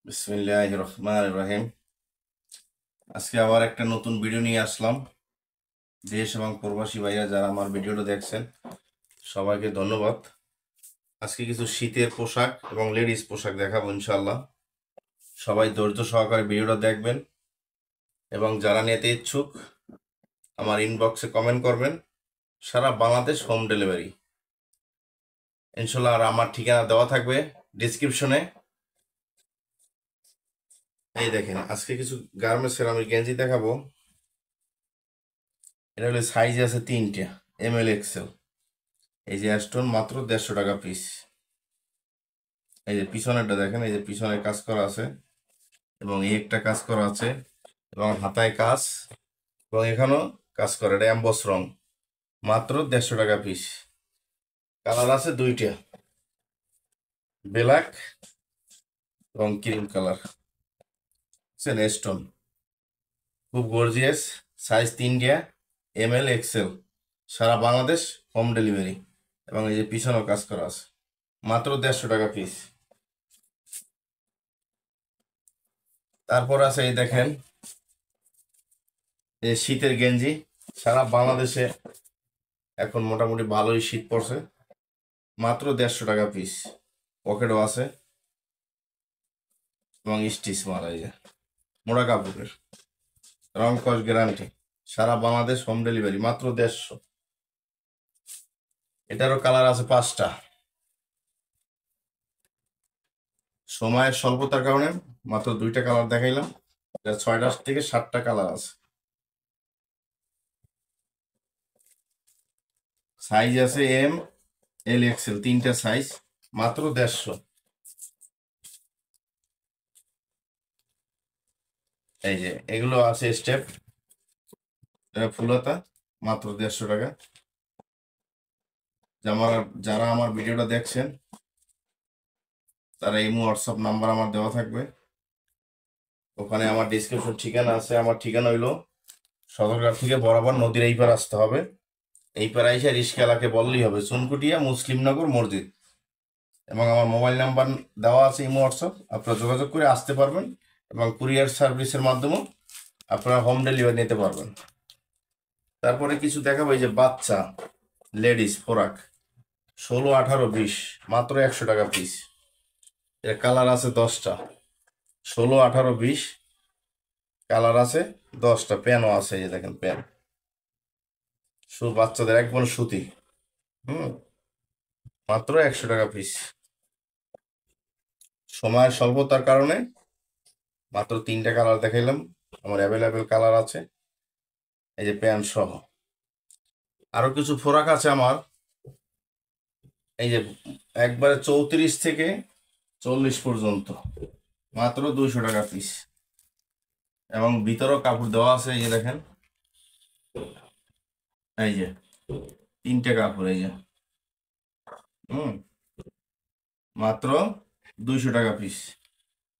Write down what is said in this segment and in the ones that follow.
বিসমিল্লাহির রহমানির রহিম। আজকে আবার একটা নতুন ভিডিও নিয়ে আসলাম। দেশ এবং প্রবাসী ভাইরা যারা আমার ভিডিওটা দেখছেন সবাইকে ধন্যবাদ। আজকে কিছু শীতের পোশাক এবং লেডিস পোশাক দেখাবো ইনশাল্লাহ। সবাই ধৈর্য সহকারে ভিডিওটা দেখবেন এবং যারা নিতে ইচ্ছুক আমার ইনবক্সে কমেন্ট করবেন। সারা বাংলাদেশ হোম ডেলিভারি ইনশাল্লাহ। আর আমার ঠিকানা দেওয়া থাকবে ডিসক্রিপশনে। এই দেখেন, আজকে কিছু গার্মেন্টসের আমি গেঞ্জি দেখাবো। এটা হলে সাইজ আছে 3টা, ML XL। এই যে অ্যাস্টন মাত্র 150 টাকা পিস। এই যে পিছনেরটা দেখেন, এই যে পিছনে কাজ করা আছে এবং এই একটা কাজ করা আছে এবং হাতায় কাজ এবং এখানেও কাজ করা। এটা অ্যাম্বস রং, মাত্র 150 টাকা পিস। কালার আছে 2টা, ব্ল্যাক এবং ক্রিম কালার। বুঝছেন, অ্যাস্টন খুব গর্জিয়াস। সাইজ 3টা, ML XL। সারা বাংলাদেশ হোম ডেলিভারি এবং এই যে পিছনেও কাজ করা আছে, মাত্র 150 টাকা পিস। তারপর আছে এই দেখেন, এই শীতের গেঞ্জি। সারা বাংলাদেশে এখন মোটামুটি ভালোই শীত পড়ছে, মাত্র 150 টাকা পিস। পকেটও আছে এবং স্টিচ মারা, এই যে মোড়া কাপড়ের, রং কস গ্যারান্টি। সারা বাংলাদেশ হোম ডেলিভারি, মাত্র 150। এটারও কালার আছে 5টা। সময়ের স্বল্পতার কারণে মাত্র 2টা কালার দেখাইলাম। 6টা থেকে 7টা কালার আছে। সাইজ আছে ML XL, 3টা সাইজ, মাত্র 150। এই যে এগুলো আছে স্টেপ, ফুলতা, মাত্র 150 টাকা। যারা আমার ভিডিওটা দেখছেন তারা এই হোয়াটসঅ্যাপ নাম্বার আমার দেওয়া থাকবে, ওখানে আমার ডিসক্রিপশন ঠিকানা আছে। আমার ঠিকানা হইলো সদরঘাট থেকে বরাবর নদীর এই পার আসতে হবে। এই পার আইসা রিস্কালাকে বললেই হবে চুনকুটিয়া মুসলিমনগর মসজিদ। এবং আমার মোবাইল নাম্বার দেওয়া আছে এই হোয়াটসঅ্যাপ, আপনারা যোগাযোগ করে আসতে পারবেন এবং কুরিয়ার সার্ভিসের মাধ্যমেও আপনারা হোম ডেলিভারি নিতে পারবেন। তারপরে কিছু দেখাবো, এই যে বাচ্চা লেডিস ফোরাক 16, 18, 20, মাত্র 100 টাকা পিস। এর কালার আছে 10টা, 16, 18, 20 কালার আছে 10টা। প্যানও আছে, এই যে দেখেন প্যান, বাচ্চাদের একবার সুতি। মাত্র 100 টাকা পিস। সময়ের স্বল্পতার কারণে মাত্র 3টা কালার দেখাইলাম, আমার অ্যাভেলেবেল কালার আছে। এই যে প্যান্ট সহ আরো কিছু ফোরাক আছে আমার। এই যে একবারে 34 থেকে 40 পর্যন্ত, মাত্র 200 টাকা পিস। এবং ভিতরেও কাপড় দেওয়া আছে, এই যে দেখেন, এই যে 3টে কাপড়, এই যে মাত্র 200 টাকা পিস।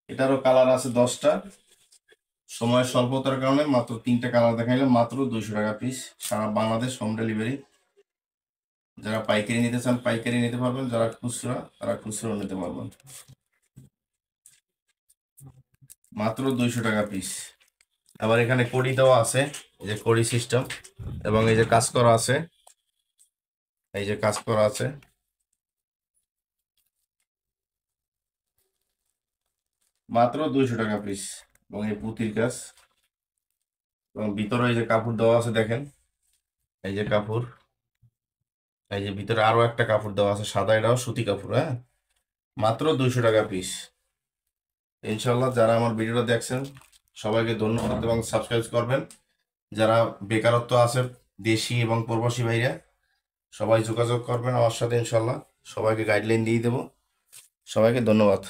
এটারও কালার আছে 10টা। সময়ের স্বল্পতার কারণে মাত্র 3টে কালার দেখাইলাম, মাত্র 200 টাকা পিস। সারা বাংলাদেশ হোম ডেলিভারি। যারা পাইকারি নিতে চান পাইকারি নিতে পারবেন, যারা খুচরা তারা খুচরাও নিতে পারবেন, মাত্র 200 টাকা পিস। আবার এখানে কড়ি দেওয়া আছে, এই যে কড়ি সিস্টেম এবং এই যে কাজ করা আছে, এই যে কাজ করা আছে, মাত্র 200 টাকা পিস। এবং এই পুঁতির কাজ এবং ভিতরে এই যে কাপড় দেওয়া আছে দেখেন, এই যে কাপড়, এই যে ভিতরে আরো একটা কাপড় দেওয়া আছে সাদা, এটাও সুতি কাপড়। হ্যাঁ, মাত্র 200 টাকা পিস। ইনশাল্লাহ যারা আমার ভিডিওটা দেখছেন সবাইকে ধন্যবাদ এবং সাবস্ক্রাইব করবেন। যারা বেকারত্ব আছে দেশি এবং প্রবাসী ভাইরা, সবাই যোগাযোগ করবেন আমার সাথে, ইনশাল্লাহ সবাইকে গাইডলাইন দিয়ে দেবো। সবাইকে ধন্যবাদ।